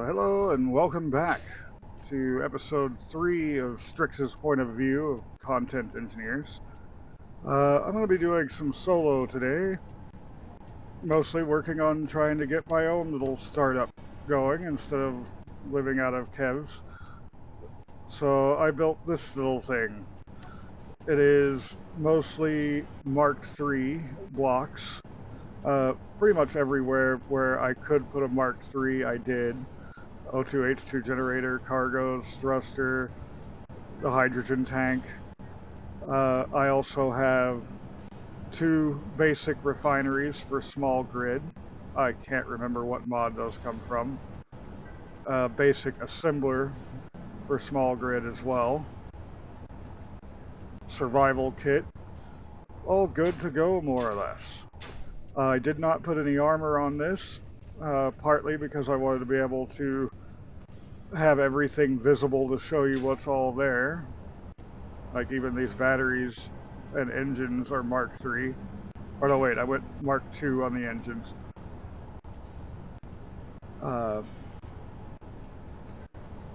Hello and welcome back to episode 3 of Strix's point of view of content engineers. I'm going to be doing some solo today, mostly working on trying to get my own little startup going instead of living out of Kev's. So I built this little thing. It is mostly Mark III blocks. Pretty much everywhere where I could put a Mark III, I did. O2H2 generator, cargos, thruster, the hydrogen tank. I also have 2 basic refineries for small grid. I can't remember what mod those come from. Basic assembler for small grid as well. Survival kit. All good to go, more or less. I did not put any armor on this, partly because I wanted to be able to have everything visible to show you what's all there. Like even these batteries and engines are Mark III. Or no, wait, I went Mark II on the engines.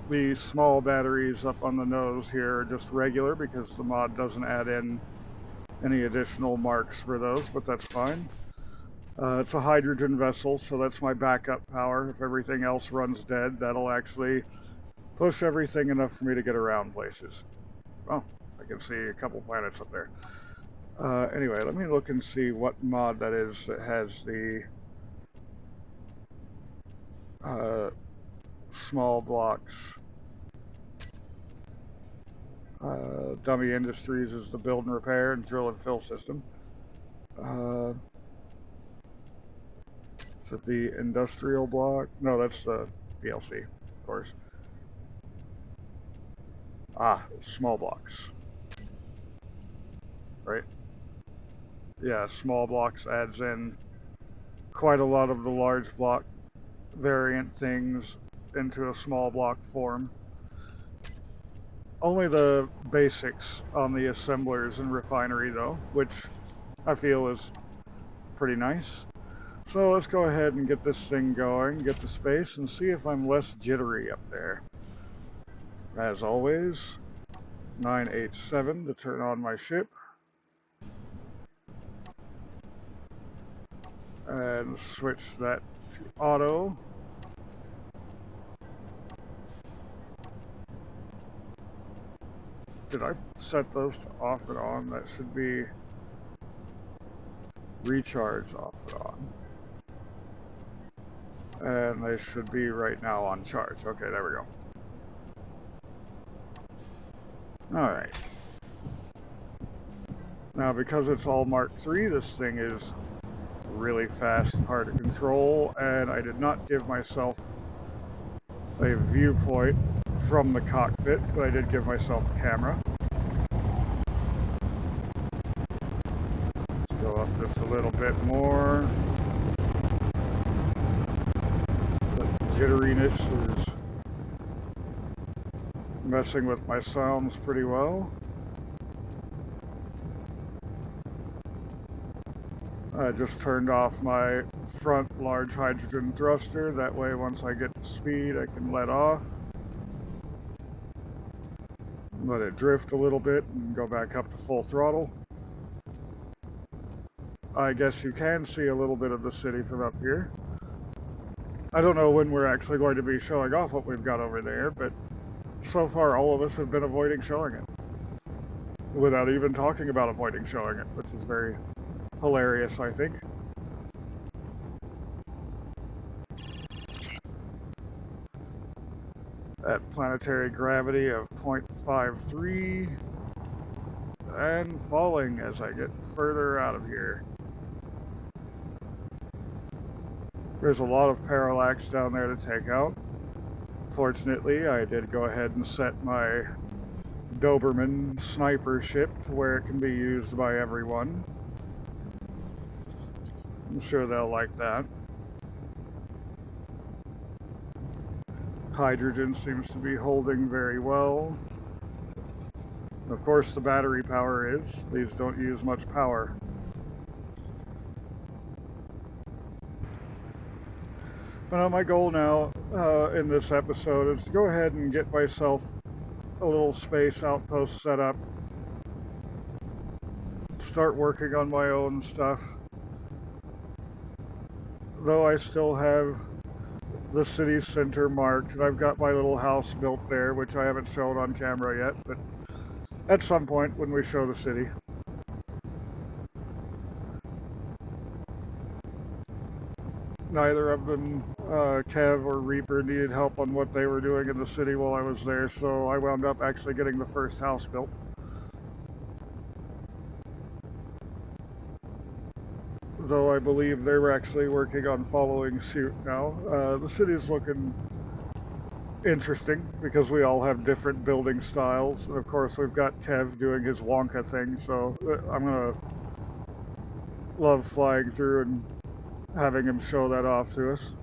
The small batteries up on the nose here are just regular because the mod doesn't add in any additional marks for those, but that's fine. It's a hydrogen vessel, so that's my backup power. If everything else runs dead, that'll actually push everything enough for me to get around places. Oh, I can see a couple planets up there. Anyway, let me look and see what mod that is that has the small blocks. Dummy Industries is the build and repair and drill and fill system. Is it the industrial block? No, that's the DLC, of course. Small blocks. Right? Yeah, small blocks adds in quite a lot of the large block variant things into a small block form. Only the basics on the assemblers and refinery though, which I feel is pretty nice. So let's go ahead and get this thing going, get the space, and see if I'm less jittery up there. As always, 987 to turn on my ship. And switch that to auto. Did I set those to off and on? That should be recharge off and on. And they should be right now on charge. Okay, there we go. Alright. Now, because it's all Mark III, this thing is really fast and hard to control, and I did not give myself a viewpoint from the cockpit, but I did give myself a camera. Let's go up just a little bit more. The jitteriness is messing with my sounds pretty well. I just turned off my front large hydrogen thruster. That way, once I get to speed, I can let off. Let it drift a little bit and go back up to full throttle. I guess you can see a little bit of the city from up here. I don't know when we're actually going to be showing off what we've got over there, but so far all of us have been avoiding showing it. Without even talking about avoiding showing it, which is very hilarious, I think. At planetary gravity of 0.53 and falling as I get further out of here. There's a lot of parallax down there to take out. Fortunately, I did go ahead and set my Doberman sniper ship to where it can be used by everyone. I'm sure they'll like that. Hydrogen seems to be holding very well. Of course, the battery power is. These don't use much power. But my goal now in this episode is to go ahead and get myself a little space outpost set up, start working on my own stuff. Though I still have the city center marked, and I've got my little house built there, which I haven't shown on camera yet, but at some point when we show the city. Neither of them, Kev or Reaper, needed help on what they were doing in the city while I was there, so I wound up actually getting the first house built. Though I believe they were actually working on following suit now. The city's looking interesting because we all have different building styles. And of course, we've got Kev doing his Wonka thing, so I'm gonna love flying through and having him show that off to us.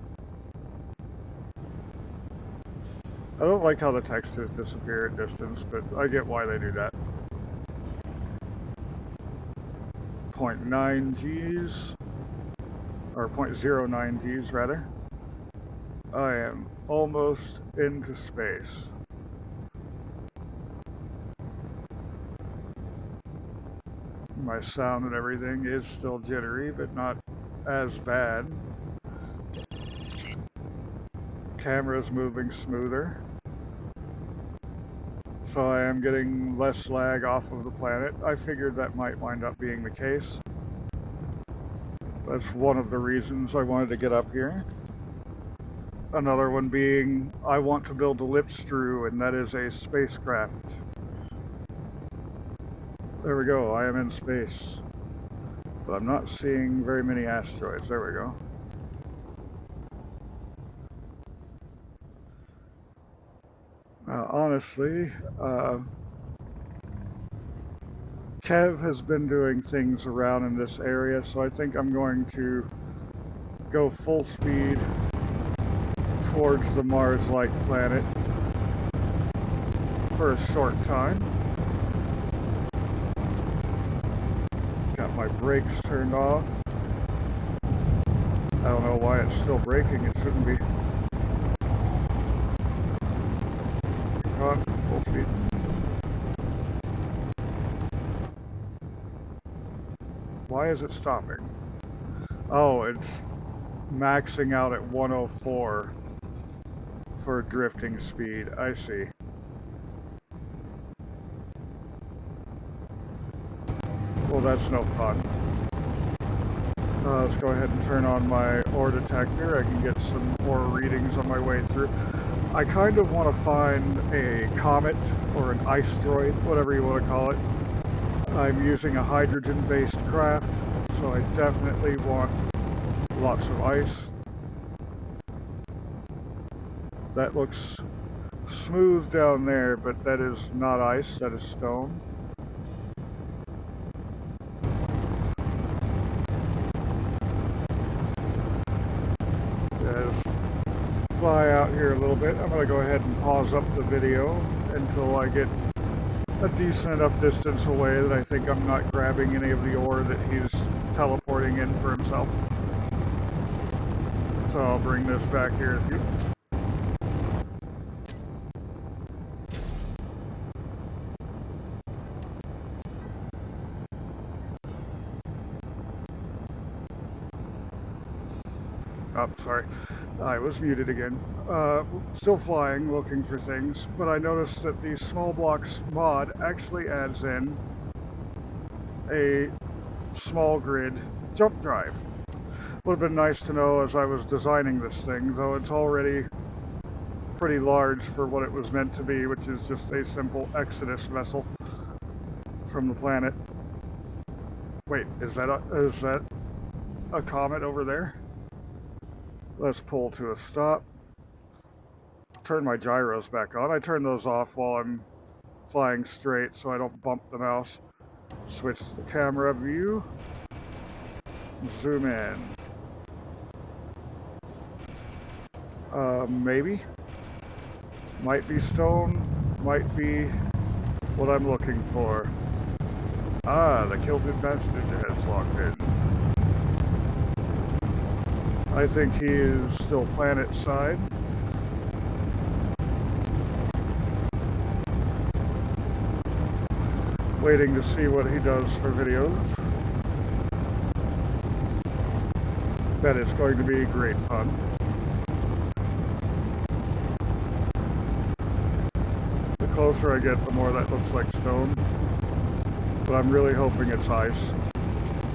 I don't like how the textures disappear at distance, but I get why they do that. 0.9 Gs, or 0.09 Gs rather. I am almost into space. My sound and everything is still jittery, but not as bad. Camera's moving smoother. So I am getting less lag off of the planet. I figured that might wind up being the case. That's one of the reasons I wanted to get up here. Another one being, I want to build a Lipstrew, and that is a spacecraft. There we go, I am in space. But I'm not seeing very many asteroids. There we go. Honestly, Kev has been doing things around in this area, so I think I'm going to go full speed towards the Mars-like planet for a short time. Got my brakes turned off. I don't know why it's still braking, it shouldn't be. On, full speed. Why is it stopping? Oh, it's maxing out at 104 for drifting speed. I see. Well, that's no fun. Let's go ahead and turn on my ore detector. I can get some ore readings on my way through. I kind of want to find a comet or an iceroid, whatever you want to call it. I'm using a hydrogen-based craft, so I definitely want lots of ice. That looks smooth down there, but that is not ice, that is stone. Just fly out here a little bit. I'm going to go ahead and pause up the video until I get a decent enough distance away that I think I'm not grabbing any of the ore that he's teleporting in for himself. So I'll bring this back here a few. Oh, sorry. I was muted again. Still flying, looking for things, but I noticed that the small blocks mod actually adds in a small grid jump drive. Would have been nice to know as I was designing this thing, though it's already pretty large for what it was meant to be, which is just a simple Exodus vessel from the planet. Wait, is that a comet over there? Let's pull to a stop. Turn my gyros back on. I turn those off while I'm flying straight so I don't bump the mouse. Switch to the camera view. Zoom in. Maybe. Might be stone. Might be what I'm looking for. Ah, the kilted bastard has locked in. I think he is still planet side. waiting to see what he does for videos. Bet it's going to be great fun. The closer I get, the more that looks like stone. But I'm really hoping it's ice.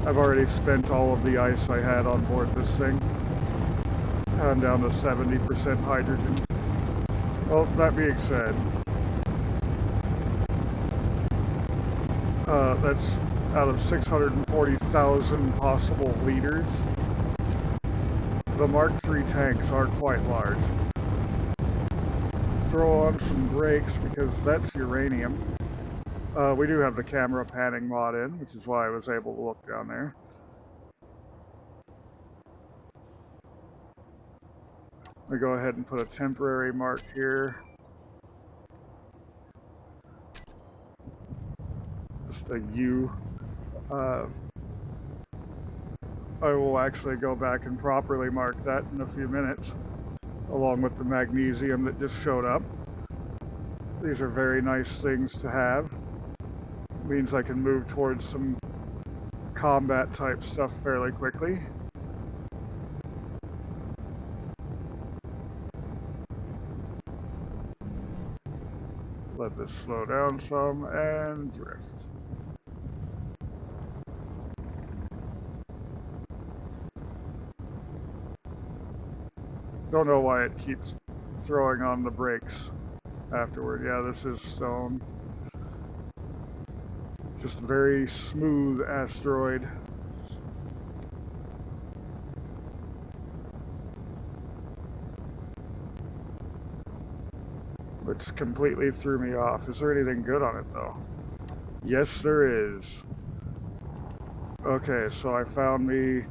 I've already spent all of the ice I had on board this thing. I'm down to 70% hydrogen. Well, that being said, that's out of 640,000 possible liters. The Mark III tanks are quite large. Throw on some brakes because that's uranium. We do have the camera panning mod in, which is why I was able to look down there. I go ahead and put a temporary mark here. Just a U. I will actually go back and properly mark that in a few minutes, along with the magnesium that just showed up. These are very nice things to have. Means I can move towards some combat type stuff fairly quickly. Let this slow down some and drift. Don't know why it keeps throwing on the brakes afterward. Yeah, this is stone. Just a very smooth asteroid. Which completely threw me off. Is there anything good on it though? Yes, there is. Okay, so I found me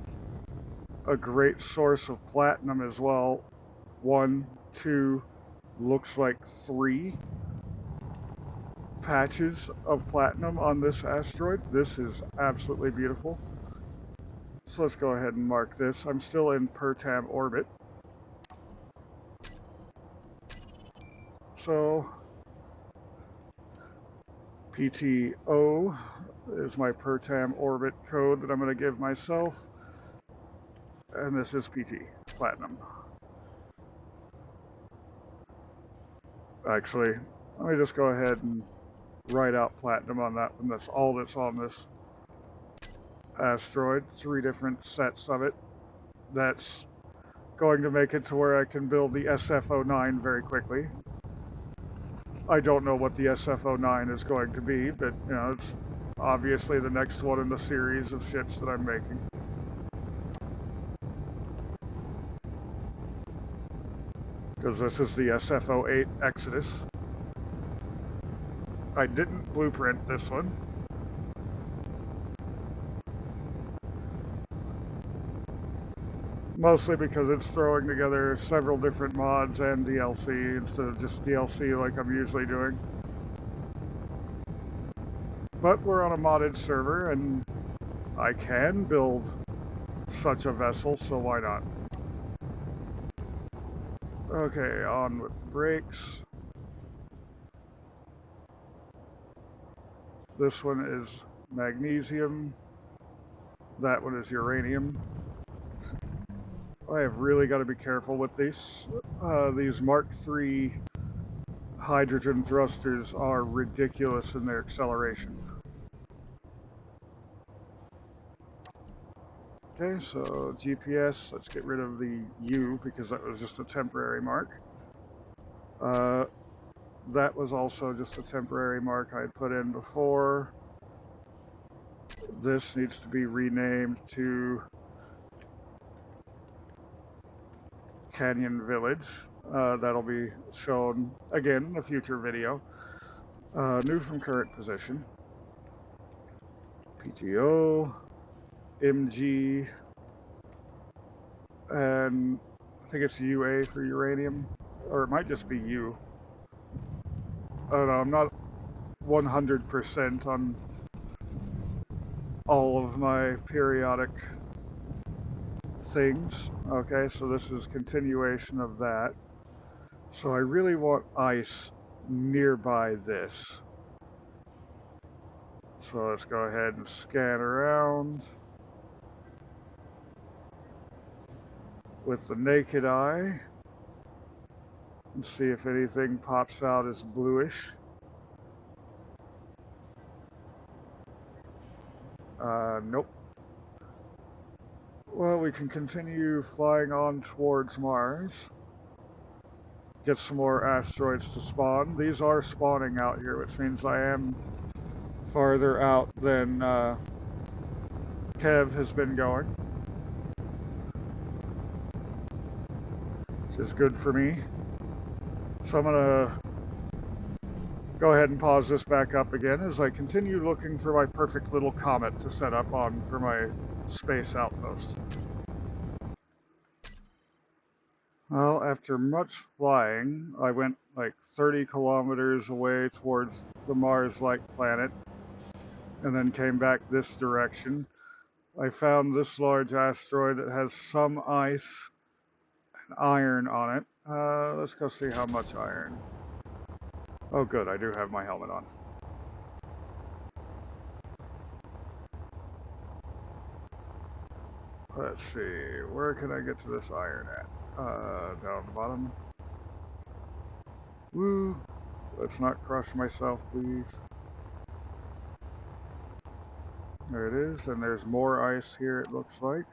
a great source of platinum as well. 1, 2, looks like 3 patches of platinum on this asteroid. This is absolutely beautiful. So let's go ahead and mark this. I'm still in Pertam orbit. So PTO is my Pertam orbit code that I'm going to give myself. And this is PT, platinum. Actually, let me just go ahead and write out platinum on that one. That's all that's on this asteroid. 3 different sets of it. That's going to make it to where I can build the SF-09 very quickly. I don't know what the SF-09 is going to be, but you know, it's obviously the next one in the series of ships that I'm making. Because this is the SF-08 Exodus. I didn't blueprint this one. Mostly because it's throwing together several different mods and DLC instead of just DLC like I'm usually doing. But we're on a modded server and I can build such a vessel, so why not? Okay, on with the brakes. This one is magnesium. That one is uranium. I have really got to be careful with these. These Mark III hydrogen thrusters are ridiculous in their acceleration. Okay, so GPS, let's get rid of the U because that was just a temporary mark. That was also just a temporary mark I had put in before. This needs to be renamed to Canyon Village. That'll be shown again in a future video. New from current position. PTO, MG, and I think it's UA for uranium, or it might just be U. I don't know, I'm not 100% on all of my periodic things. Okay, so this is continuation of that. So I really want ice nearby this. So let's go ahead and scan around with the naked eye and see if anything pops out as bluish. Nope. Well, we can continue flying on towards Mars. Get some more asteroids to spawn. These are spawning out here, which means I am farther out than Kev has been going, which is good for me. So I'm gonna go ahead and pause this back up again as I continue looking for my perfect little comet to set up on for my space outpost. Well, after much flying, I went like 30 kilometers away towards the Mars-like planet and then came back this direction. I found this large asteroid that has some ice and iron on it. Let's go see how much iron. Oh good, I do have my helmet on. Let's see, where can I get to this iron at? Down the bottom. Woo! Let's not crush myself, please. There it is, and there's more ice here, it looks like.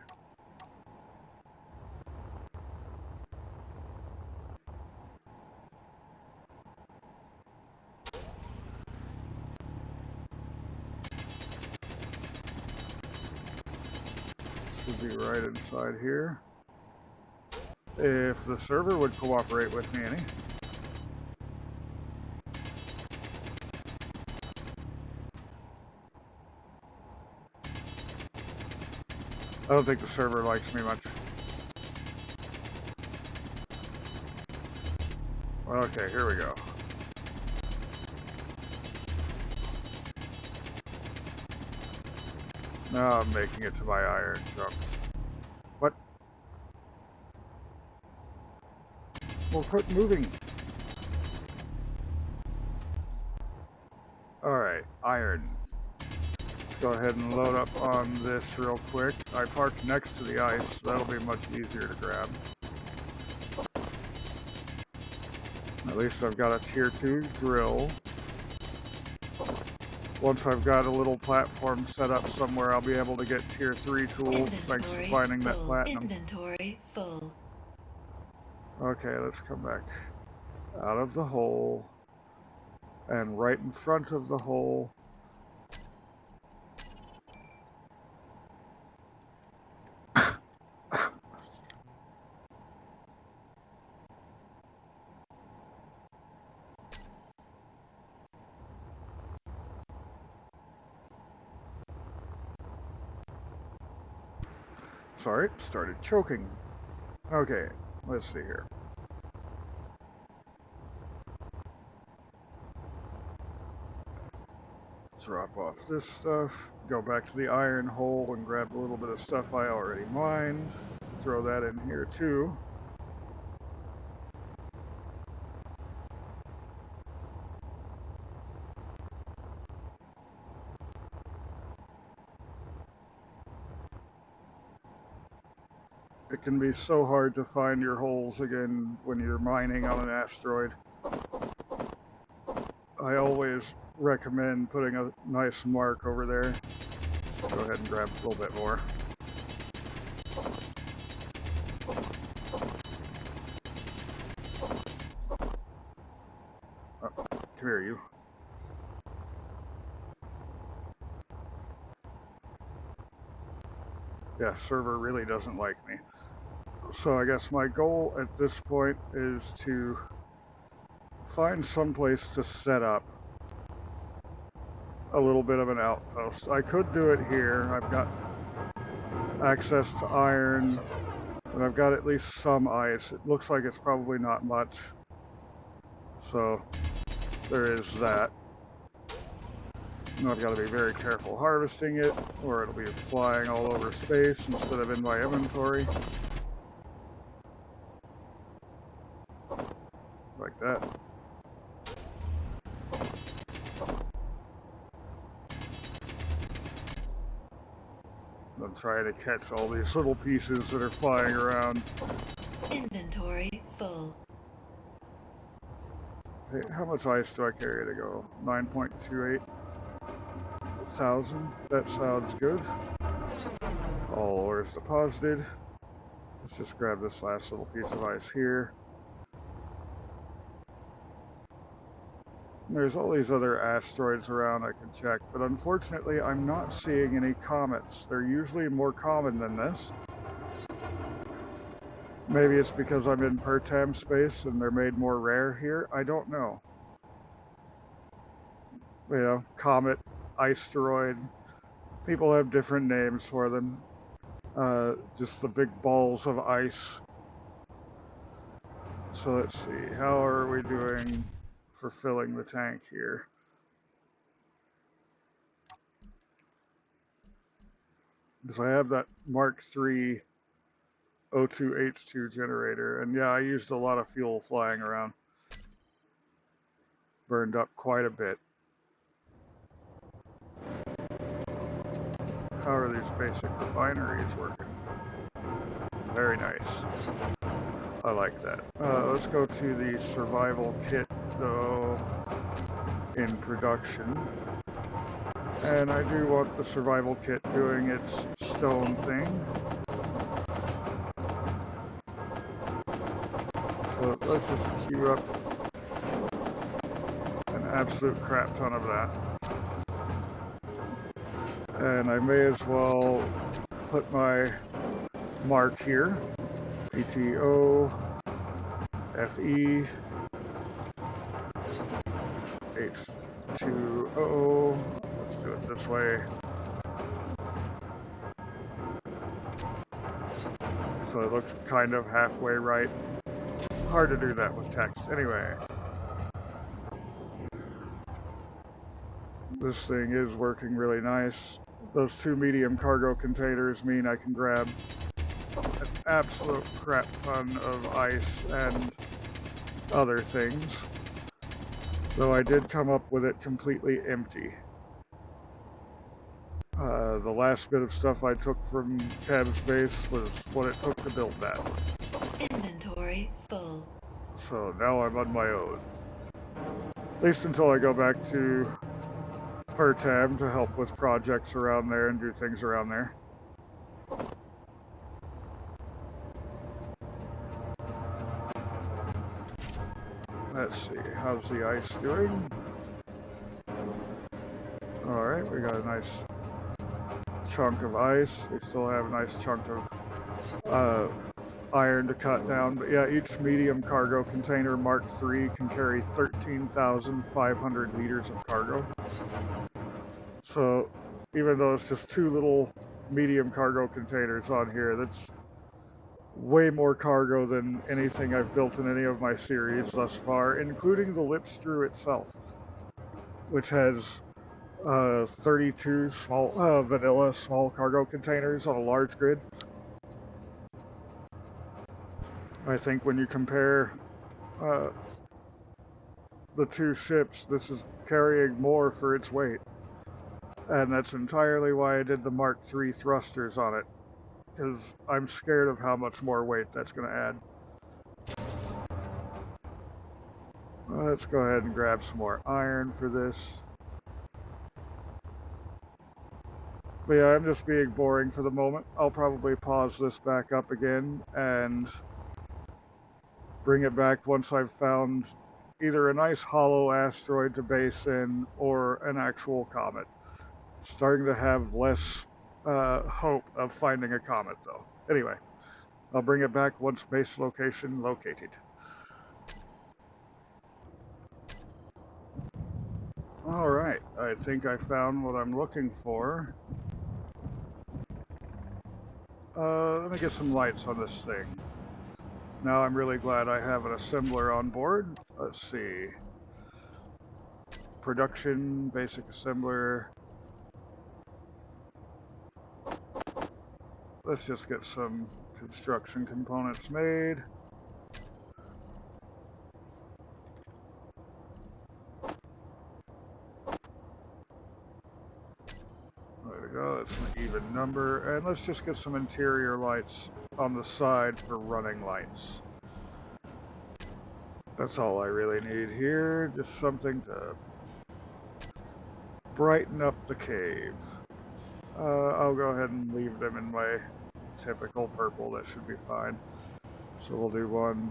Should be right inside here. If the server would cooperate with me any. I don't think the server likes me much. Okay, here we go. Now I'm making it to my iron chunks. What? Well, quit moving. Alright, iron. Let's go ahead and load up on this real quick. I parked next to the ice, so that'll be much easier to grab. At least I've got a tier 2 drill. Once I've got a little platform set up somewhere, I'll be able to get tier 3 tools thanks to finding that platinum. Inventory full. Okay, let's come back out of the hole and right in front of the hole. Sorry, started choking. Okay, let's see here. Drop off this stuff, go back to the iron hole and grab a little bit of stuff I already mined. Throw that in here too. It can be so hard to find your holes again when you're mining on an asteroid. I always recommend putting a nice mark over there. Let's go ahead and grab a little bit more. Oh, come here, you. Yeah, server really doesn't like me. So I guess my goal at this point is to find some place to set up a little bit of an outpost. I could do it here. I've got access to iron, and I've got at least some ice. It looks like it's probably not much. So there is that. And I've got to be very careful harvesting it, or it'll be flying all over space instead of in my inventory. Like that. I'm trying to catch all these little pieces that are flying around. Inventory full. Hey, how much ice do I carry to go? 9.28 thousand. That sounds good. All ore is deposited. Let's just grab this last little piece of ice here. There's all these other asteroids around I can check, but unfortunately I'm not seeing any comets. They're usually more common than this. Maybe it's because I'm in Pertam space and they're made more rare here. I don't know. You know, comet, asteroid. People have different names for them. Just the big balls of ice. So let's see, how are we doing for filling the tank here? Because I have that Mark III O2H2 generator, and yeah, I used a lot of fuel flying around. Burned up quite a bit. How are these basic refineries working? Very nice. I like that. Let's go to the survival kit, though, in production. And I do want the survival kit doing its stone thing. So let's just queue up an absolute crap ton of that. And I may as well put my mark here. PTO, FE, H2O. Let's do it this way. So it looks kind of halfway right. Hard to do that with text. Anyway. This thing is working really nice. Those 2 medium cargo containers mean I can grab an absolute crap ton of ice and other things. Though I did come up with it completely empty. The last bit of stuff I took from Kev's base was what it took to build that. Inventory full. So now I'm on my own. At least until I go back to Pertam to help with projects around there and do things around there. Let's see, how's the ice doing? Alright, we got a nice chunk of ice. We still have a nice chunk of iron to cut down. But yeah, each medium cargo container Mark III can carry 13,500 liters of cargo. So even though it's just 2 little medium cargo containers on here, that's way more cargo than anything I've built in any of my series thus far, including the lip screw itself, which has 32 small vanilla small cargo containers on a large grid. I think when you compare the 2 ships, this is carrying more for its weight. And that's entirely why I did the Mark III thrusters on it, because I'm scared of how much more weight that's going to add. Let's go ahead and grab some more iron for this. But yeah, I'm just being boring for the moment. I'll probably pause this back up again and bring it back once I've found either a nice hollow asteroid to base in or an actual comet. Starting to have less hope of finding a comet, though. Anyway, I'll bring it back once base location located. All right, I think I found what I'm looking for. Let me get some lights on this thing. Now I'm really glad I have an assembler on board. Let's see. Production, basic assembler. Let's just get some construction components made. There we go, it's an even number. And let's just get some interior lights on the side for running lights. That's all I really need here. Just something to brighten up the cave. I'll go ahead and leave them in my typical purple. That should be fine. So we'll do one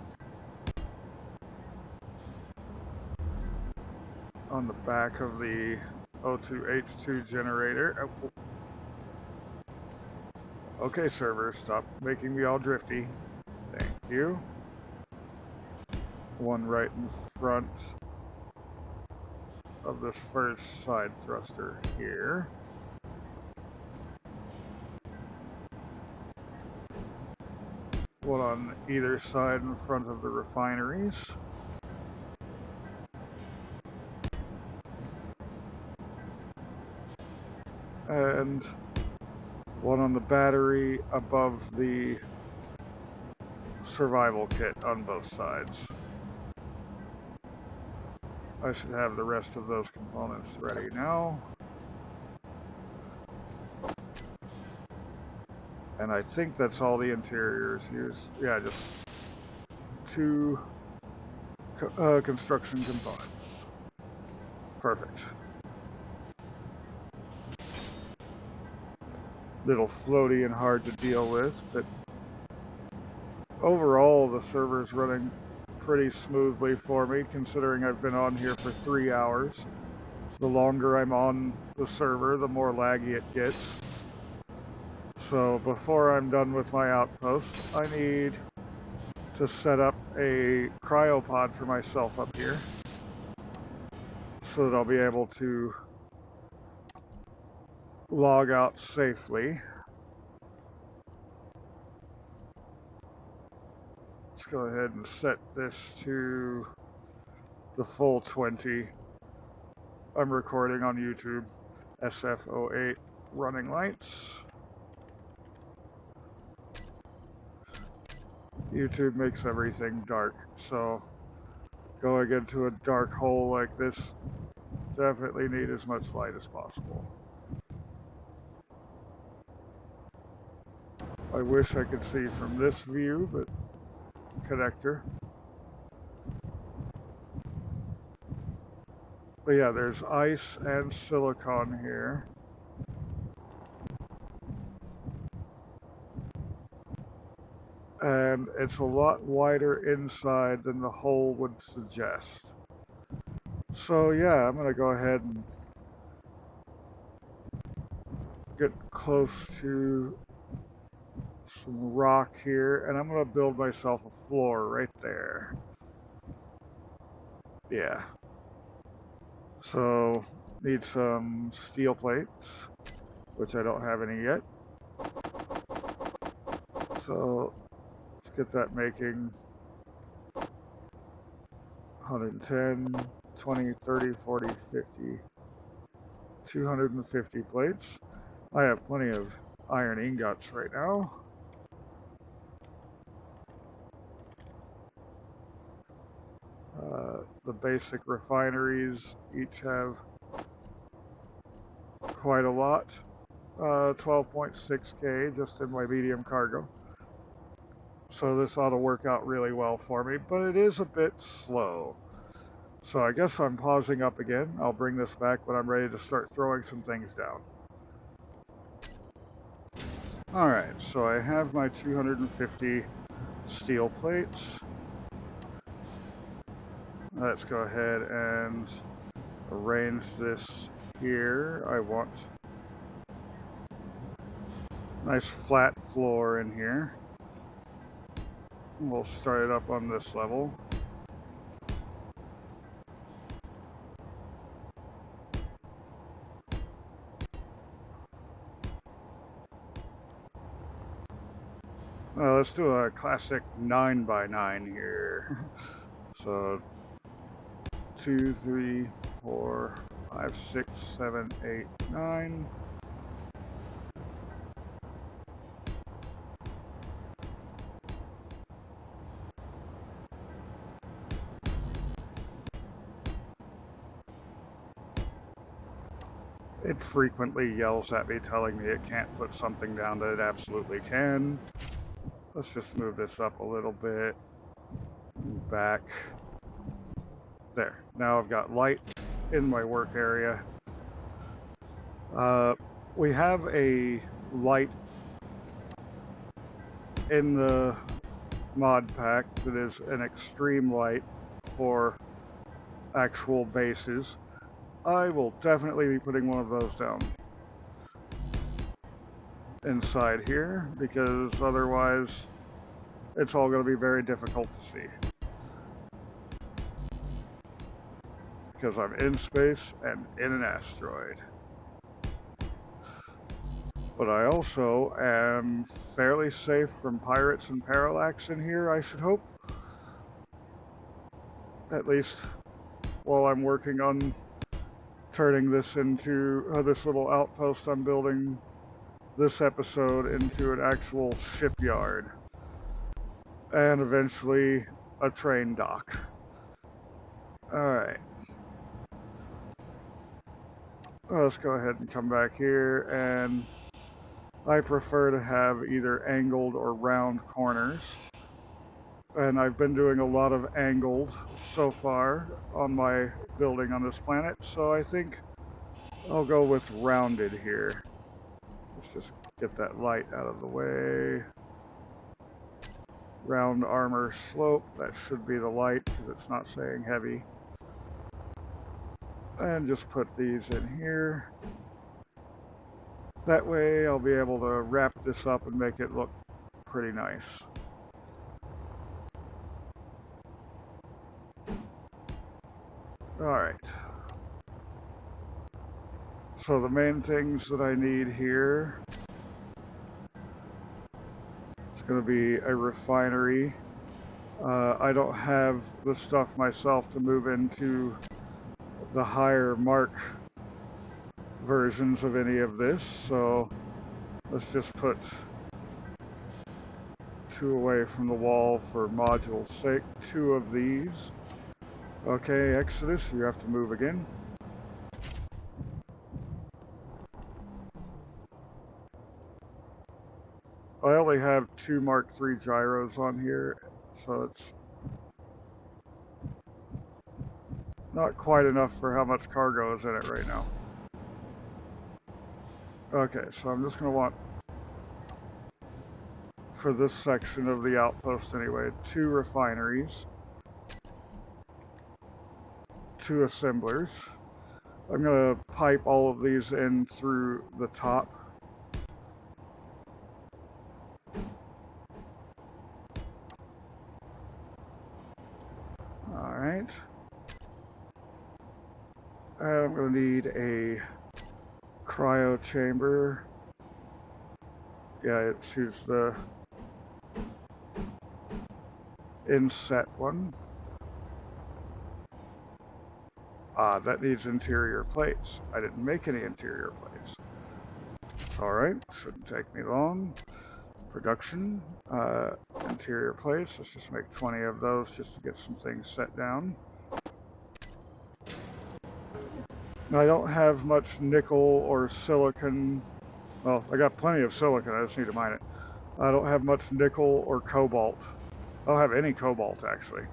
on the back of the O2H2 generator. Oh. Okay, server, stop making me all drifty. Thank you. One right in front of this first side thruster here. One on either side in front of the refineries. And one on the battery above the survival kit on both sides. I should have the rest of those components ready now. And I think that's all the interiors used. Yeah, just 2 construction components. Perfect. Little floaty and hard to deal with, but overall the server's running pretty smoothly for me, considering I've been on here for 3 hours. The longer I'm on the server, the more laggy it gets. So before I'm done with my outpost, I need to set up a cryopod for myself up here so that I'll be able to log out safely. Let's go ahead and set this to the full 20. I'm recording on YouTube. SF08 running lights. YouTube makes everything dark, so going into a dark hole like this, definitely need as much light as possible. I wish I could see from this view, but connector. But yeah, there's ice and silicon here. And it's a lot wider inside than the hole would suggest. So yeah, I'm gonna go ahead and get close to some rock here, and I'm gonna build myself a floor right there. Yeah. So need some steel plates, which I don't have any yet. So let's get that making 110, 20, 30, 40, 50, 250 plates. I have plenty of iron ingots right now. The basic refineries each have quite a lot. 12.6K just in my medium cargo. So this ought to work out really well for me, but it is a bit slow. So I guess I'm pausing up again. I'll bring this back when I'm ready to start throwing some things down. Alright, so I have my 250 steel plates. Let's go ahead and arrange this here. I want a nice flat floor in here. We'll start it up on this level. Let's do a classic 9x9 here. So 2, 3, 4, 5, 6, 7, 8, 9. It frequently yells at me telling me it can't put something down that it absolutely can. Let's just move this up a little bit. Back. There. Now I've got light in my work area. We have a light in the mod pack that is an extreme light for actual bases. I will definitely be putting one of those down inside here because otherwise it's all going to be very difficult to see. Because I'm in space and in an asteroid. But I also am fairly safe from pirates and parallax in here, I should hope. At least while I'm working on turning this into this little outpost I'm building this episode into an actual shipyard. And eventually a train dock. Alright. Let's go ahead and come back here, and I prefer to have either angled or round corners. And I've been doing a lot of angled so far on my building on this planet, so I think I'll go with rounded here. Let's just get that light out of the way. Round armor slope, that should be the light because it's not saying heavy. And just put these in here. That way I'll be able to wrap this up and make it look pretty nice. Alright. So the main things that I need here, it's going to be a refinery. I don't have the stuff myself to move into the higher mark versions of any of this, so let's just put 2 away from the wall for module's sake. 2 of these. Okay, Exodus, you have to move again. I only have 2 Mark III gyros on here, so it's not quite enough for how much cargo is in it right now. Okay, so I'm just going to want, for this section of the outpost anyway, 2 refineries, 2 assemblers. I'm going to pipe all of these in through the top. Alright. And I'm going to need a cryo chamber. Yeah, choose the inset one. Ah, that needs interior plates. I didn't make any interior plates. It's alright, shouldn't take me long. Production, interior plates. Let's just make 20 of those just to get some things set down. Now, I don't have much nickel or silicon. Well, I got plenty of silicon, I just need to mine it. I don't have much nickel or cobalt. I don't have any cobalt, actually.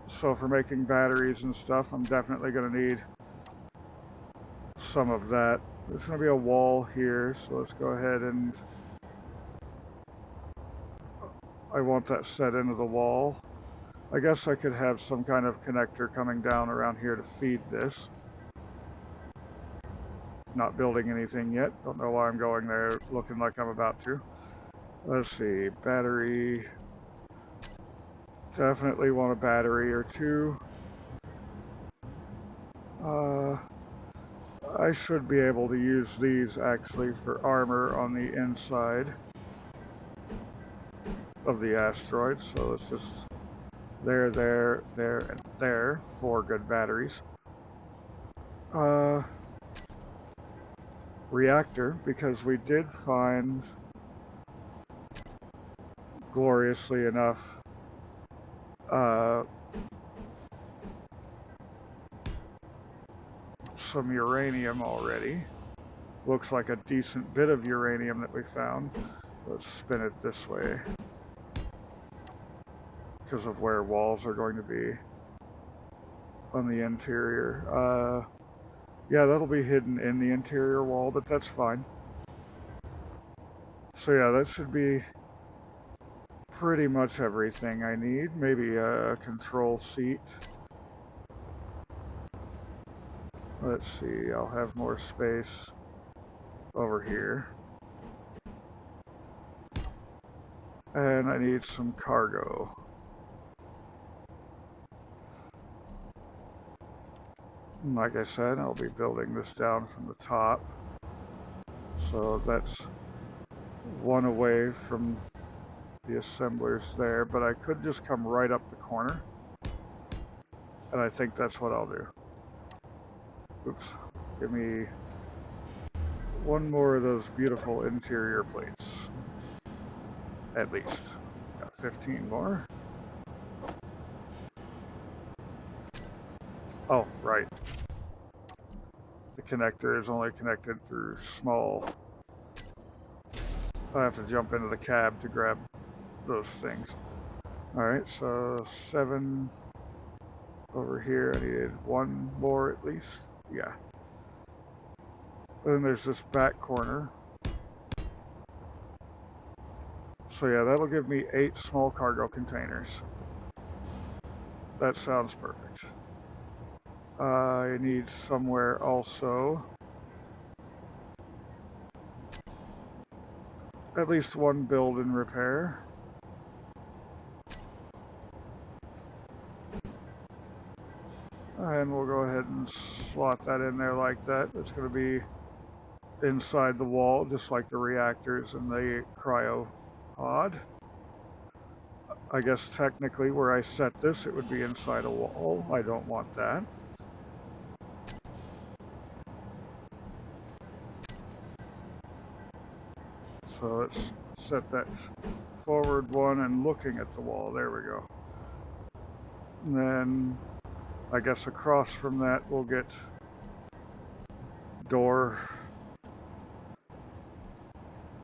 So for making batteries and stuff, I'm definitely going to need some of that. There's going to be a wall here, so let's go ahead and... I want that set into the wall. I guess I could have some kind of connector coming down around here to feed this. Not building anything yet. Don't know why I'm going there looking like I'm about to. Let's see. Battery. Definitely want a battery or 2. I should be able to use these actually for armor on the inside of the asteroid. So let's just there, and there. 4 good batteries. Reactor, because we did find, gloriously enough, some uranium already. Looks like a decent bit of uranium that we found. Let's spin it this way because of where walls are going to be on the interior. Yeah, that'll be hidden in the interior wall, but that's fine. So yeah, that should be pretty much everything I need. Maybe a control seat. Let's see, I'll have more space over here. And I need some cargo. Like I said, I'll be building this down from the top. So that's one away from the assemblers there, but I could just come right up the corner. And I think that's what I'll do. Oops. Give me one more of those beautiful interior plates. At least. Got 15 more. Oh, right. The connector is only connected through small. I have to jump into the cab to grab those things. Alright, so 7 over here. I needed one more at least. Yeah. Then there's this back corner. So yeah, that'll give me 8 small cargo containers. That sounds perfect. I need somewhere also at least one build and repair. And we'll go ahead and slot that in there like that. It's going to be inside the wall, just like the reactors and the cryo pod. I guess technically where I set this, it would be inside a wall. I don't want that. So let's set that forward one and looking at the wall. There we go. And then I guess across from that we'll get door.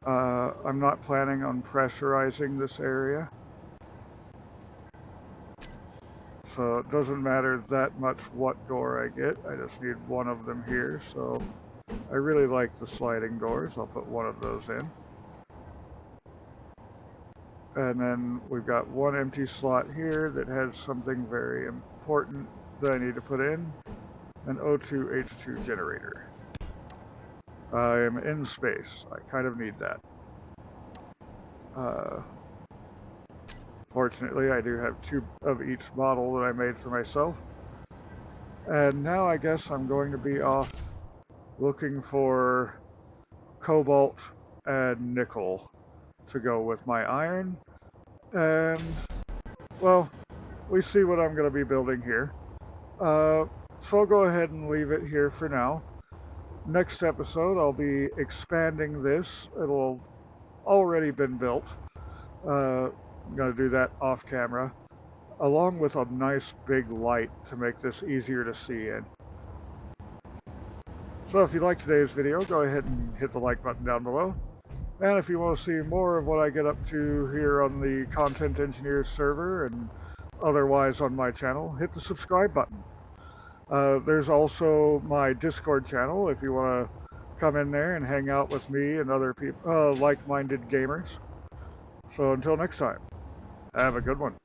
I'm not planning on pressurizing this area. So it doesn't matter that much what door I get. I just need one of them here. So I really like the sliding doors. I'll put one of those in. And then we've got one empty slot here that has something very important that I need to put in. An O2H2 generator. I am in space. I kind of need that. Fortunately, I do have 2 of each model that I made for myself. And now I guess I'm going to be off looking for cobalt and nickel to go with my iron. And, well, we see what I'm going to be building here. So I'll go ahead and leave it here for now. Next episode, I'll be expanding this. It'll already been built. I'm going to do that off camera, along with a nice big light to make this easier to see in. So if you liked today's video, go ahead and hit the like button down below. And if you want to see more of what I get up to here on the Content Engineers server and otherwise on my channel, hit the subscribe button. There's also my Discord channel if you want to come in there and hang out with me and other people, like-minded gamers. So until next time, have a good one.